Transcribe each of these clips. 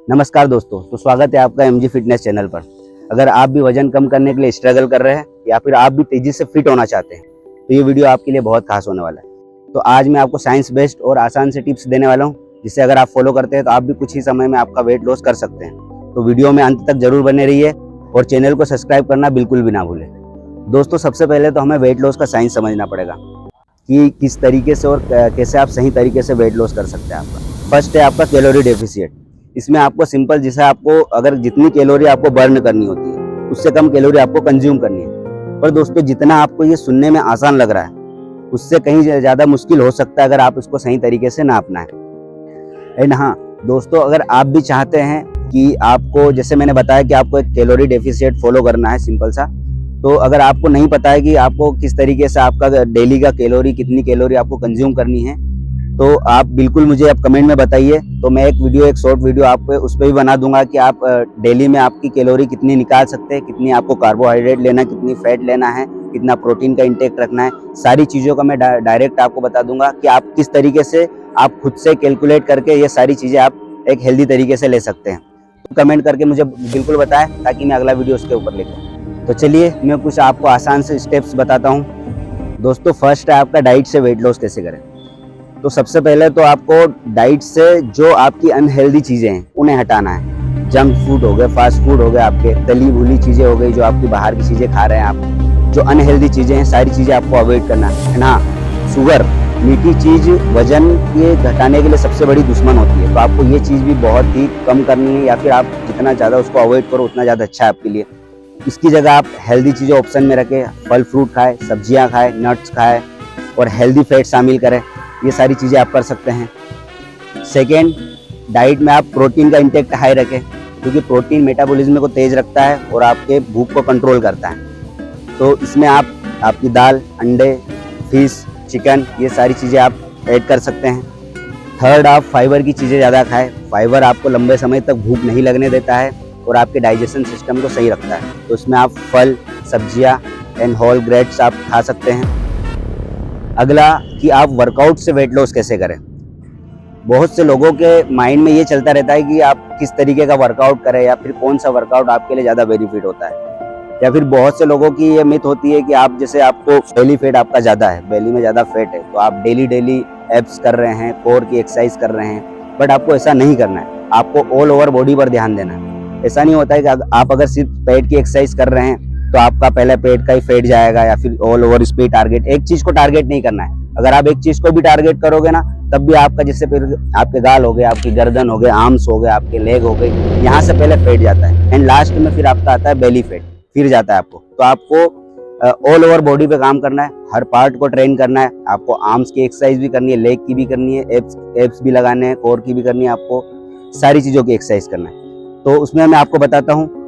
नमस्कार दोस्तों, तो स्वागत है आपका एमजी फिटनेस चैनल पर। अगर आप भी वजन कम करने के लिए स्ट्रगल कर रहे हैं या फिर आप भी तेजी से फिट होना चाहते हैं तो ये वीडियो आपके लिए बहुत खास होने वाला है। तो आज मैं आपको साइंस बेस्ड और आसान से टिप्स देने वाला हूँ, जिससे अगर आप फॉलो करते हैं तो आप भी कुछ ही समय में आपका वेट लॉस कर सकते हैं। तो वीडियो में अंत तक जरूर बने रहिए और चैनल को सब्सक्राइब करना बिल्कुल भी ना भूलें। दोस्तों, सबसे पहले तो हमें वेट लॉस का साइंस समझना पड़ेगा कि किस तरीके से और कैसे आप सही तरीके से वेट लॉस कर सकते हैं। आपका फर्स्ट है आपका कैलोरी डेफिशिएट। इसमें आपको सिंपल, जैसे आपको अगर जितनी कैलोरी आपको बर्न करनी होती है उससे कम कैलोरी आपको कंज्यूम करनी है। पर दोस्तों, जितना आपको ये सुनने में आसान लग रहा है उससे कहीं ज़्यादा मुश्किल हो सकता है अगर आप इसको सही तरीके से ना अपनाएं। एंड हाँ दोस्तों, अगर आप भी चाहते हैं कि आपको, जैसे मैंने बताया कि आपको एक कैलोरी डेफिशिएट फॉलो करना है सिंपल सा, तो अगर आपको नहीं पता है कि आपको किस तरीके से आपका डेली का कैलोरी, कितनी कैलोरी आपको कंज्यूम करनी है, तो आप बिल्कुल मुझे आप कमेंट में बताइए। तो मैं एक शॉर्ट वीडियो आप उस पर भी बना दूंगा कि आप डेली में आपकी कैलोरी कितनी निकाल सकते हैं, कितनी आपको कार्बोहाइड्रेट लेना है, कितनी फैट लेना है, कितना प्रोटीन का इंटेक रखना है। सारी चीज़ों का मैं डायरेक्ट आपको बता दूंगा कि आप किस तरीके से आप खुद से कैलकुलेट करके ये सारी चीज़ें आप एक हेल्दी तरीके से ले सकते हैं। तो कमेंट करके मुझे बिल्कुल बताएं ताकि मैं अगला वीडियो उसके ऊपर लेकर। तो चलिए मैं कुछ आपको आसान से स्टेप्स बताता हूँ। दोस्तों, फर्स्ट है आपका डाइट से वेट लॉस कैसे करें। तो सबसे पहले तो आपको डाइट से जो आपकी अनहेल्दी चीज़ें हैं उन्हें हटाना है। जंक फूड हो गए, फास्ट फूड हो गए, आपके तली भुनी चीज़ें हो गई, जो आपकी बाहर की चीज़ें खा रहे हैं आप, जो अनहेल्दी चीज़ें हैं, सारी चीज़ें आपको अवॉइड करना है ना। शुगर, मीठी चीज़ वजन के घटाने के लिए सबसे बड़ी दुश्मन होती है, तो आपको ये चीज़ भी बहुत ही कम करनी है, या फिर आप जितना ज़्यादा उसको अवॉइड करो उतना ज़्यादा अच्छा है आपके लिए। इसकी जगह आप हेल्दी चीज़ें ऑप्शन में रखें, फल फ्रूट खाएँ, सब्जियाँ खाएँ, नट्स खाएँ और हेल्दी फैट शामिल करें। ये सारी चीज़ें आप कर सकते हैं। सेकेंड, डाइट में आप प्रोटीन का इंटेक हाई रखें, क्योंकि प्रोटीन मेटाबॉलिज्म को तेज़ रखता है और आपके भूख को कंट्रोल करता है। तो इसमें आप आपकी दाल, अंडे, फिश, चिकन, ये सारी चीज़ें आप ऐड कर सकते हैं। थर्ड, आप फाइबर की चीज़ें ज़्यादा खाएं। फाइबर आपको लंबे समय तक भूख नहीं लगने देता है और आपके डाइजेशन सिस्टम को सही रखता है। तो इसमें आप फल, सब्जियाँ एंड होल ग्रेन्स आप खा सकते हैं। अगला कि आप वर्कआउट से वेट लॉस कैसे करें। बहुत से लोगों के माइंड में ये चलता रहता है कि आप किस तरीके का वर्कआउट करें या फिर कौन सा वर्कआउट आपके लिए ज़्यादा बेनिफिट होता है। या फिर बहुत से लोगों की ये मिथ होती है कि आप, जैसे आपको बेली फैट आपका ज़्यादा है, बेली में ज़्यादा फैट है, तो आप डेली एब्स कर रहे हैं, कोर की एक्सरसाइज कर रहे हैं। बट आपको ऐसा नहीं करना है, आपको ऑल ओवर बॉडी पर ध्यान देना है। ऐसा नहीं होता है कि आप अगर सिर्फ पेट की एक्सरसाइज कर रहे हैं तो आपका पहले पेट का ही फैट जाएगा, या फिर ऑल ओवर इस पे टारगेट, एक चीज को टारगेट नहीं करना है। अगर आप एक चीज को भी टारगेट करोगे ना, तब भी आपका, जैसे फिर आपके गाल हो गए, आपकी गर्दन हो गए, आर्म्स हो गए, आपके लेग हो गए, यहाँ से पहले फैट जाता है एंड लास्ट में फिर आपका आता है बेली फैट, फिर जाता है आपको। तो आपको ऑल ओवर बॉडी पे काम करना है, हर पार्ट को ट्रेन करना है। आपको आर्म्स की एक्सरसाइज भी करनी है, लेग की भी करनी है, एब्स भी लगाने हैं, कोर की भी करनी है, आपको सारी चीजों की एक्सरसाइज करना है। तो उसमें मैं आपको बताता हूँ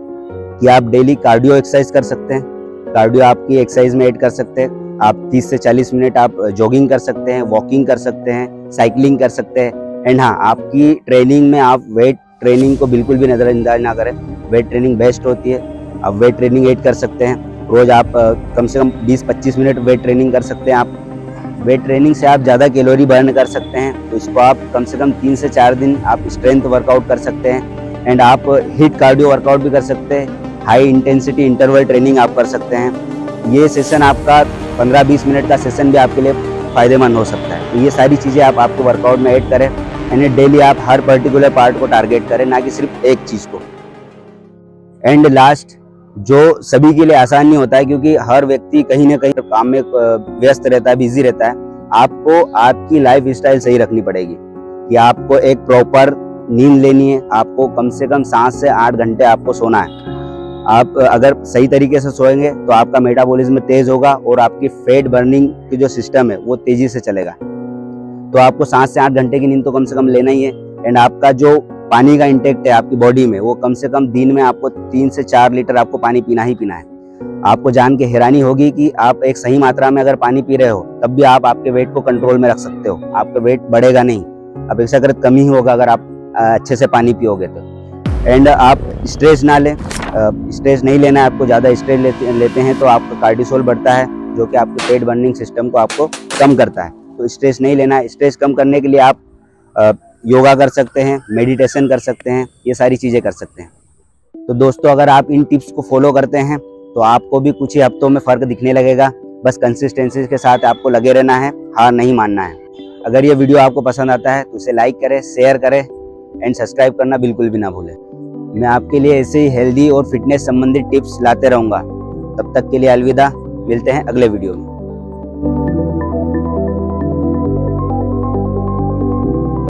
कि आप डेली कार्डियो एक्सरसाइज कर सकते हैं। कार्डियो आपकी एक्सरसाइज में ऐड कर सकते हैं। आप 30 से 40 मिनट आप जॉगिंग कर सकते हैं, वॉकिंग कर सकते हैं, साइकिलिंग कर सकते हैं। एंड हाँ, आपकी ट्रेनिंग में आप वेट ट्रेनिंग को बिल्कुल भी नज़रअंदाज ना करें। वेट ट्रेनिंग बेस्ट होती है, आप वेट ट्रेनिंग ऐड कर सकते हैं। रोज़ आप कम से कम 20-25 मिनट वेट ट्रेनिंग कर सकते हैं। आप वेट ट्रेनिंग से आप ज़्यादा कैलोरी बर्न कर सकते हैं, तो इसको आप कम से कम 3 से 4 दिन आप स्ट्रेंथ वर्कआउट कर सकते हैं। एंड आप हिट कार्डियो वर्कआउट भी कर सकते हैं, हाई इंटेंसिटी इंटरवल ट्रेनिंग आप कर सकते हैं। ये सेशन आपका 15-20 मिनट का सेशन भी आपके लिए फ़ायदेमंद हो सकता है। तो ये सारी चीज़ें आप आपके वर्कआउट में ऐड करें, यानी डेली आप हर पर्टिकुलर पार्ट को टारगेट करें, ना कि सिर्फ एक चीज़ को। एंड लास्ट, जो सभी के लिए आसान नहीं होता है, क्योंकि हर व्यक्ति कहीं ना कहीं काम में व्यस्त रहता है, बिजी रहता है। आपको आपकी लाइफ स्टाइल सही रखनी पड़ेगी कि आपको एक प्रॉपर नींद लेनी है। आपको कम से कम 7 से 8 घंटे आपको सोना है। आप अगर सही तरीके से सोएंगे तो आपका मेटाबॉलिज्म तेज होगा और आपकी फैट बर्निंग की जो सिस्टम है वो तेजी से चलेगा। तो आपको 7 से 8 घंटे की नींद तो कम से कम लेना ही है। एंड आपका जो पानी का इंटेक है आपकी बॉडी में, वो कम से कम दिन में आपको 3 से 4 लीटर आपको पानी पीना ही पीना है। आपको जान के हैरानी होगी कि आप एक सही मात्रा में अगर पानी पी रहे हो तब भी आप आपके वेट को कंट्रोल में रख सकते हो। आपका वेट बढ़ेगा नहीं, अपेक्षाकृत कम ही होगा अगर आप अच्छे से पानी पियोगे तो। एंड आप स्ट्रेस ना लें, स्ट्रेस नहीं लेना है आपको। ज़्यादा स्ट्रेस लेते हैं तो आपका कार्टिसोल बढ़ता है, जो कि आपके फैट बर्निंग सिस्टम को आपको कम करता है। तो स्ट्रेस नहीं लेना है। स्ट्रेस कम करने के लिए आप योगा कर सकते हैं, मेडिटेशन कर सकते हैं, ये सारी चीज़ें कर सकते हैं। तो दोस्तों अगर आप इन टिप्स को फॉलो करते हैं तो आपको भी कुछ ही हफ्तों में फ़र्क दिखने लगेगा। बस कंसिस्टेंसी के साथ आपको लगे रहना है, हार नहीं मानना है। अगर ये वीडियो आपको पसंद आता है तो इसे लाइक करें, शेयर करें एंड सब्सक्राइब करना बिल्कुल भी ना भूलें। मैं आपके लिए ऐसे ही हेल्दी और फिटनेस संबंधित टिप्स लाते रहूँगा। तब तक के लिए अलविदा, मिलते हैं अगले वीडियो में।